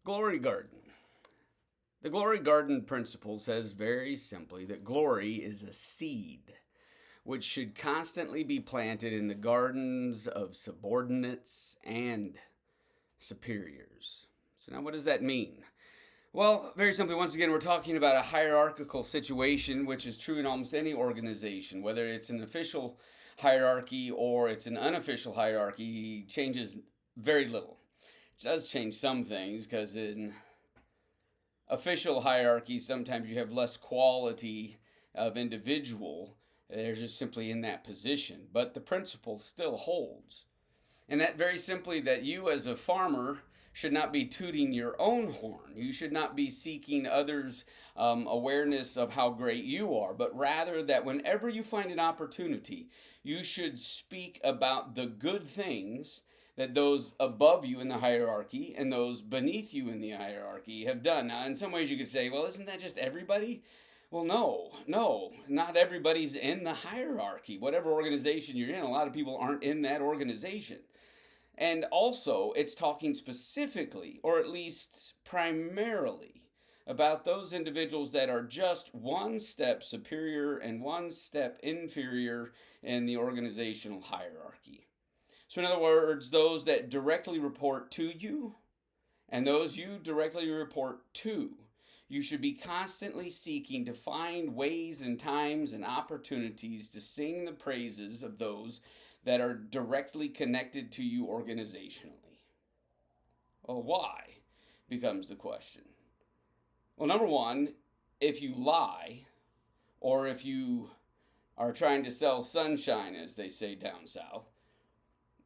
Glory Garden. The Glory Garden principle says very simply that glory is a seed which should constantly be planted in the gardens of subordinates and superiors. So, now what does that mean? Well, very simply, once again, we're talking about a hierarchical situation, which is true in almost any organization, whether it's an official hierarchy or it's an unofficial hierarchy, changes very little. It does change some things because in official hierarchy, sometimes you have less quality of individual. They're just simply in that position. But the principle still holds. And that very simply that you as a farmer should not be tooting your own horn. You should not be seeking others' awareness of how great you are, but rather that whenever you find an opportunity, you should speak about the good things that those above you in the hierarchy and those beneath you in the hierarchy have done. Now, in some ways you could say, well, isn't that just everybody? Well, no, not everybody's in the hierarchy. Whatever organization you're in, a lot of people aren't in that organization. And also, it's talking specifically, or at least primarily, about those individuals that are just one step superior and one step inferior in the organizational hierarchy. So in other words, those that directly report to you and those you directly report to, you should be constantly seeking to find ways and times and opportunities to sing the praises of those that are directly connected to you organizationally. Well, why becomes the question. Well, number one, if you lie or if you are trying to sell sunshine, as they say down south,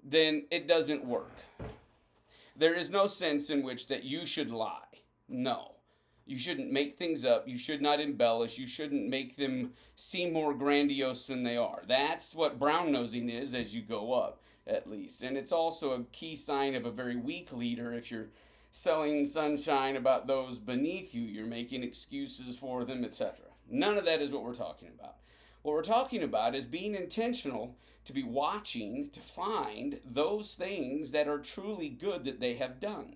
then it doesn't work. There is no sense in which that you should lie. No. You shouldn't make things up. You should not embellish. You shouldn't make them seem more grandiose than they are. That's what brown-nosing is as you go up, at least. And it's also a key sign of a very weak leader if you're selling sunshine about those beneath you. You're making excuses for them, etc. None of that is what we're talking about. What we're talking about is being intentional to be watching to find those things that are truly good that they have done.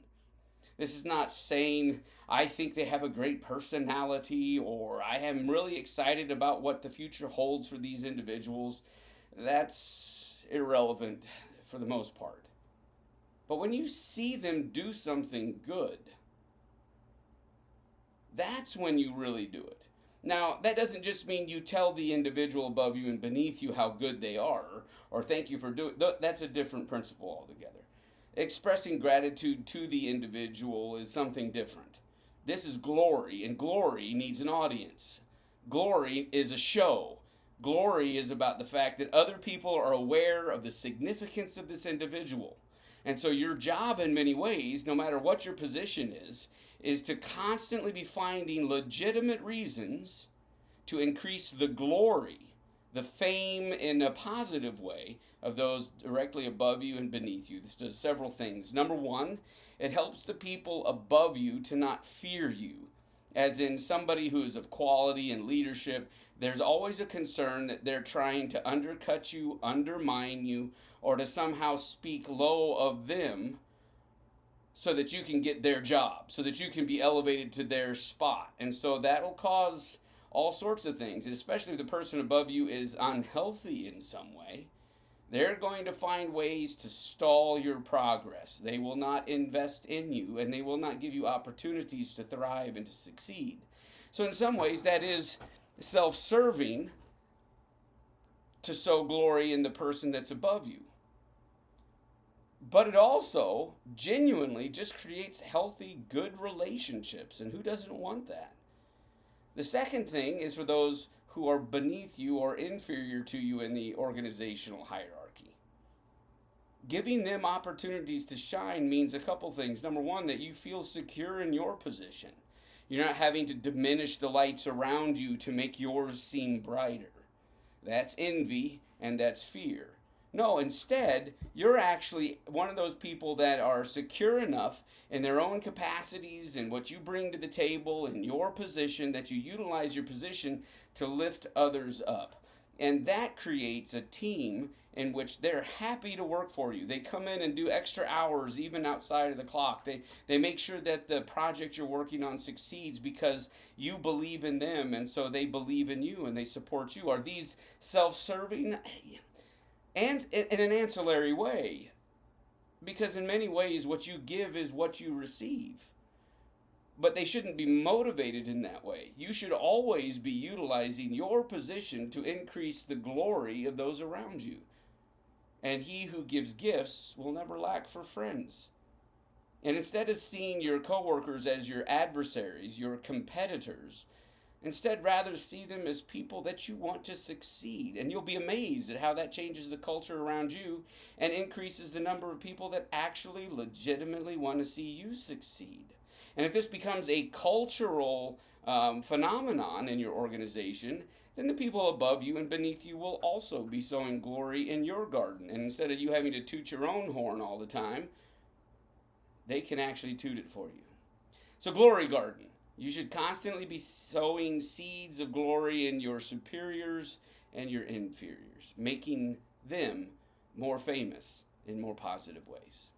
This is not saying, I think they have a great personality or I am really excited about what the future holds for these individuals. That's irrelevant for the most part. But when you see them do something good, that's when you really do it. Now, that doesn't just mean you tell the individual above you and beneath you how good they are, or thank you for doing it. That's a different principle altogether. Expressing gratitude to the individual is something different. This is glory, and glory needs an audience. Glory is a show. Glory is about the fact that other people are aware of the significance of this individual. And so your job in many ways, no matter what your position is to constantly be finding legitimate reasons to increase the glory, the fame in a positive way of those directly above you and beneath you. This does several things. Number one, it helps the people above you to not fear you. As in somebody who is of quality and leadership, there's always a concern that they're trying to undercut you, undermine you, or to somehow speak low of them so that you can get their job, so that you can be elevated to their spot. And so that'll cause all sorts of things, and especially if the person above you is unhealthy in some way. They're going to find ways to stall your progress. They will not invest in you, and they will not give you opportunities to thrive and to succeed. So in some ways, that is self-serving to sow glory in the person that's above you. But it also genuinely just creates healthy, good relationships, and who doesn't want that? The second thing is for those who are beneath you or inferior to you in the organizational hierarchy. Giving them opportunities to shine means a couple things. Number one, that you feel secure in your position. You're not having to diminish the lights around you to make yours seem brighter. That's envy and that's fear. No, instead, you're actually one of those people that are secure enough in their own capacities and what you bring to the table in your position that you utilize your position to lift others up. And that creates a team in which they're happy to work for you. They come in and do extra hours even outside of the clock. They make sure that the project you're working on succeeds because you believe in them, and so they believe in you and they support you. Are these self-serving? And in an ancillary way, because in many ways what you give is what you receive. But they shouldn't be motivated in that way. You should always be utilizing your position to increase the glory of those around you. And he who gives gifts will never lack for friends. And instead of seeing your coworkers as your adversaries, your competitors, instead rather see them as people that you want to succeed. And you'll be amazed at how that changes the culture around you and increases the number of people that actually legitimately want to see you succeed. And if this becomes a cultural phenomenon in your organization, then the people above you and beneath you will also be sowing glory in your garden. And instead of you having to toot your own horn all the time, they can actually toot it for you. So, glory garden. You should constantly be sowing seeds of glory in your superiors and your inferiors, making them more famous in more positive ways.